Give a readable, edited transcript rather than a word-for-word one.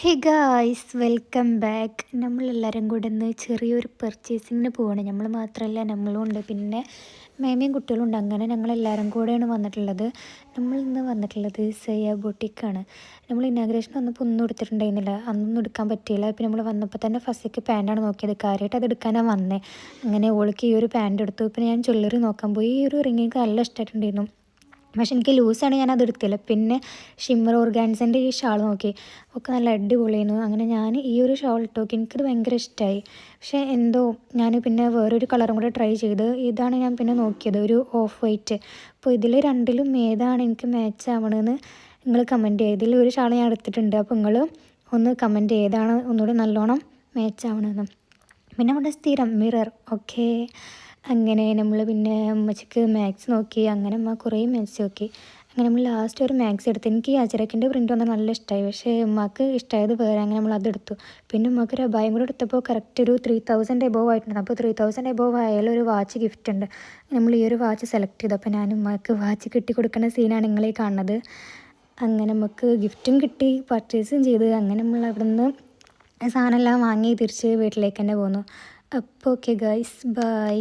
Hey guys, welcome back. നമ്മളെല്ലാവരും കൂടെ ഇന്ന് ചെറിയൊരു പർച്ചേസിങ്ങിന് പോവാണ്. നമ്മൾ മാത്രമല്ല, നമ്മളും ഉണ്ട്, പിന്നെ മേമയും കുട്ടികളും ഉണ്ട്. അങ്ങനെ ഞങ്ങളെല്ലാവരും കൂടെയാണ് വന്നിട്ടുള്ളത്. നമ്മൾ ഇന്ന് വന്നിട്ടുള്ളത് സയ്യ ബൊട്ടിക്കാണ്. നമ്മൾ ഇനാഗ്രേഷൻ വന്നപ്പോൾ ഒന്നും എടുത്തിട്ടുണ്ടായിരുന്നില്ല, അന്നൊന്നും എടുക്കാൻ പറ്റിയില്ല. പിന്നെ നമ്മൾ വന്നപ്പോൾ തന്നെ ഫസ്റ്റൊക്കെ പാൻറ്റാണ് നോക്കിയത്, കാര്യമായിട്ട് അത് എടുക്കാനാണ് വന്നേ. അങ്ങനെ ഓൾക്ക് ഈ ഒരു പാൻറ്റ് എടുത്തു. പിന്നെ ഞാൻ ജ്വല്ലറി നോക്കാൻ പോയി. ഈ ഒരു റിങ് എനിക്ക് നല്ല ഇഷ്ടമായിട്ടുണ്ടായിരുന്നു, പക്ഷെ എനിക്ക് ലൂസാണ്, ഞാനത് എടുത്തില്ല. പിന്നെ ഷിമ്മർ ഓർഗാൻസിൻ്റെ ഈ ഷാൾ നോക്കി, ഒക്കെ നല്ല അടിപൊളിയായിരുന്നു. അങ്ങനെ ഞാൻ ഈ ഒരു ഷാൾ ഇട്ടോക്കി, എനിക്കത് ഭയങ്കര ഇഷ്ടമായി. പക്ഷേ എന്തോ ഞാൻ പിന്നെ വേറൊരു കളറും കൂടെ ട്രൈ ചെയ്ത്, ഇതാണ് ഞാൻ പിന്നെ നോക്കിയത്, ഒരു ഓഫ് വൈറ്റ്. അപ്പോൾ ഇതിൽ രണ്ടിലും ഏതാണ് എനിക്ക് മാച്ച് ആവണമെന്ന് നിങ്ങൾ കമൻറ്റ് ചെയ്യുക. ഇതിൽ ഒരു ഷാൾ ഞാൻ എടുത്തിട്ടുണ്ട്, അപ്പോൾ നിങ്ങൾ ഒന്ന് കമൻറ്റ് ചെയ്യുക ഏതാണ് ഒന്നുകൂടി നല്ലോണം മാച്ച് ആവണമെന്ന്. പിന്നെ നമ്മുടെ സ്ഥിരം മിറർ, ഓക്കെ. അങ്ങനെ നമ്മൾ പിന്നെ അമ്മച്ചിക്ക് മാക്സ് നോക്കി, അങ്ങനെ അമ്മ കുറേ മാക്സ് നോക്കി. അങ്ങനെ നമ്മൾ ലാസ്റ്റ് ഒരു മാക്സ് എടുത്ത്, എനിക്ക് ഈ അജരക്കിൻ്റെ പ്രിൻ്റ് വന്നാൽ നല്ല ഇഷ്ടമായി, പക്ഷേ ഉമ്മക്ക് ഇഷ്ടമായത് വേറെ. അങ്ങനെ നമ്മൾ അതെടുത്തു. പിന്നെ ഉമ്മക്ക് ഒരു അബായം കൂടെ എടുത്തപ്പോൾ കറക്റ്റ് ഒരു 3000 എബോവ് ആയിട്ടുണ്ട്. അപ്പോൾ 3000 എബോവ് ആയാലും ഒരു വാച്ച് ഗിഫ്റ്റ് ഉണ്ട്. നമ്മൾ ഈ ഒരു വാച്ച് സെലക്ട് ചെയ്തു. അപ്പോൾ ഞാൻ ഉമ്മക്ക് വാച്ച് കിട്ടി കൊടുക്കുന്ന സീനാണ് നിങ്ങളീ കാണുന്നത്. അങ്ങനെ നമുക്ക് ഗിഫ്റ്റും കിട്ടി, പർച്ചേസും ചെയ്ത്. അങ്ങനെ നമ്മൾ അവിടെ നിന്ന് സാധനമെല്ലാം വാങ്ങി തിരിച്ച് വീട്ടിലേക്ക് തന്നെ പോന്നു. അപ്പോൾ ഓക്കെ ഗൈസ്, ബൈ.